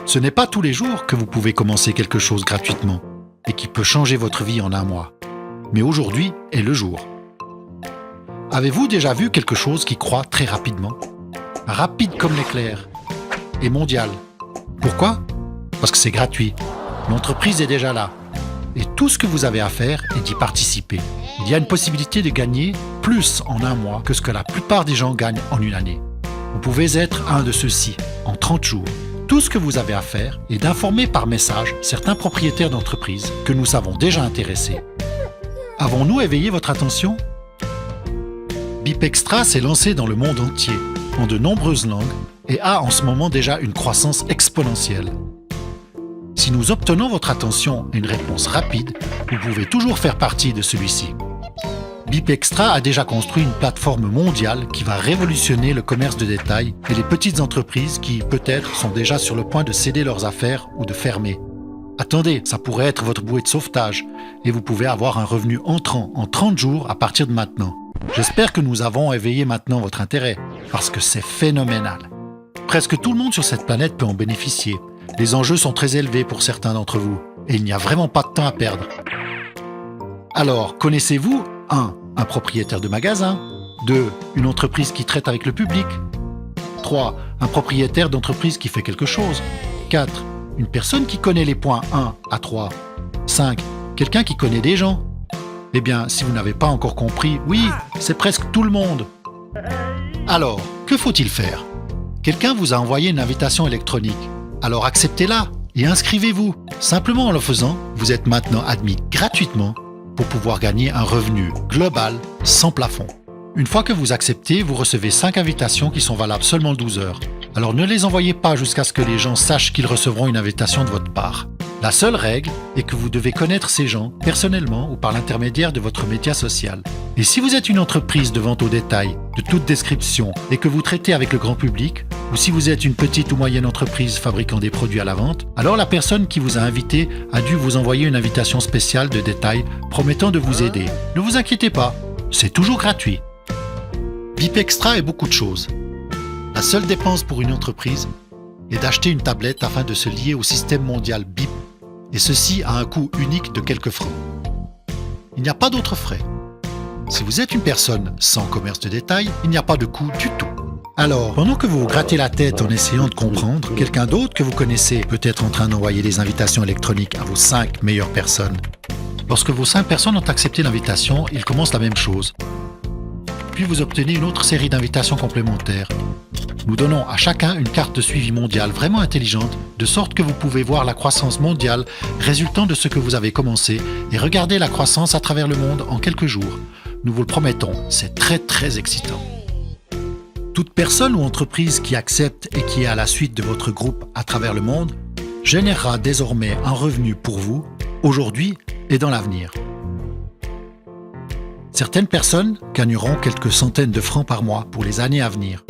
Ce n'est pas tous les jours que vous pouvez commencer quelque chose gratuitement et qui peut changer votre vie en un mois. Mais aujourd'hui est le jour. Avez-vous déjà vu quelque chose qui croît très rapidement? Rapide comme l'éclair et mondial. Pourquoi? Parce que c'est gratuit. L'entreprise est déjà là. Et tout ce que vous avez à faire est d'y participer. Il y a une possibilité de gagner plus en un mois que ce que la plupart des gens gagnent en une année. Vous pouvez être un de ceux-ci en 30 jours. Tout ce que vous avez à faire est d'informer par message certains propriétaires d'entreprises que nous avons déjà intéressés. Avons-nous éveillé votre attention? BIP Extra s'est lancé dans le monde entier, en de nombreuses langues, et a en ce moment déjà une croissance exponentielle. Si nous obtenons votre attention et une réponse rapide, vous pouvez toujours faire partie de celui-ci. BIP Extra a déjà construit une plateforme mondiale qui va révolutionner le commerce de détail et les petites entreprises qui, peut-être, sont déjà sur le point de céder leurs affaires ou de fermer. Attendez, ça pourrait être votre bouée de sauvetage et vous pouvez avoir un revenu entrant en 30 jours à partir de maintenant. J'espère que nous avons éveillé maintenant votre intérêt, parce que c'est phénoménal. Presque tout le monde sur cette planète peut en bénéficier. Les enjeux sont très élevés pour certains d'entre vous et il n'y a vraiment pas de temps à perdre. Alors, connaissez-vous 1. Un propriétaire de magasin. 2. Une entreprise qui traite avec le public. 3. Un propriétaire d'entreprise qui fait quelque chose. 4. Une personne qui connaît les points 1 à 3. 5. Quelqu'un qui connaît des gens. Eh bien, si vous n'avez pas encore compris, oui, c'est presque tout le monde. Alors, que faut-il faire? Quelqu'un vous a envoyé une invitation électronique. Alors acceptez-la et inscrivez-vous. Simplement en le faisant, vous êtes maintenant admis gratuitement pour pouvoir gagner un revenu global sans plafond. Une fois que vous acceptez, vous recevez 5 invitations qui sont valables seulement 12 heures. Alors ne les envoyez pas jusqu'à ce que les gens sachent qu'ils recevront une invitation de votre part. La seule règle est que vous devez connaître ces gens personnellement ou par l'intermédiaire de votre média social. Et si vous êtes une entreprise de vente au détail, de toute description, et que vous traitez avec le grand public, ou si vous êtes une petite ou moyenne entreprise fabriquant des produits à la vente, alors la personne qui vous a invité a dû vous envoyer une invitation spéciale de détail promettant de vous aider. Ne vous inquiétez pas, c'est toujours gratuit. BIP Extra est beaucoup de choses. La seule dépense pour une entreprise est d'acheter une tablette afin de se lier au système mondial BIP, et ceci à un coût unique de quelques francs. Il n'y a pas d'autres frais. Si vous êtes une personne sans commerce de détail, il n'y a pas de coût du tout. Alors, pendant que vous vous grattez la tête en essayant de comprendre, quelqu'un d'autre que vous connaissez peut être en train d'envoyer des invitations électroniques à vos 5 meilleures personnes. Lorsque vos 5 personnes ont accepté l'invitation, il commence la même chose. Puis vous obtenez une autre série d'invitations complémentaires. Nous donnons à chacun une carte de suivi mondiale vraiment intelligente, de sorte que vous pouvez voir la croissance mondiale résultant de ce que vous avez commencé et regarder la croissance à travers le monde en quelques jours. Nous vous le promettons, c'est très excitant. Toute personne ou entreprise qui accepte et qui est à la suite de votre groupe à travers le monde générera désormais un revenu pour vous, aujourd'hui et dans l'avenir. Certaines personnes gagneront quelques centaines de francs par mois pour les années à venir.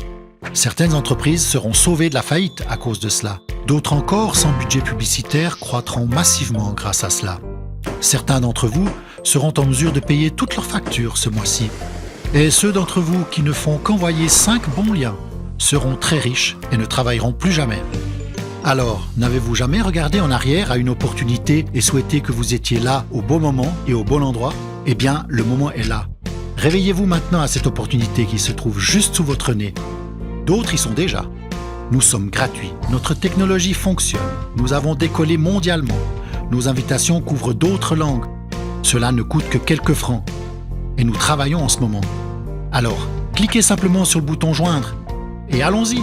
Certaines entreprises seront sauvées de la faillite à cause de cela. D'autres encore, sans budget publicitaire, croîtront massivement grâce à cela. Certains d'entre vous seront en mesure de payer toutes leurs factures ce mois-ci. Et ceux d'entre vous qui ne font qu'envoyer 5 bons liens seront très riches et ne travailleront plus jamais. Alors, n'avez-vous jamais regardé en arrière à une opportunité et souhaité que vous étiez là au bon moment et au bon endroit? Eh bien, le moment est là. Réveillez-vous maintenant à cette opportunité qui se trouve juste sous votre nez. D'autres y sont déjà. Nous sommes gratuits. Notre technologie fonctionne. Nous avons décollé mondialement. Nos invitations couvrent d'autres langues. Cela ne coûte que quelques francs. Et nous travaillons en ce moment. Alors, cliquez simplement sur le bouton « Joindre » et allons-y.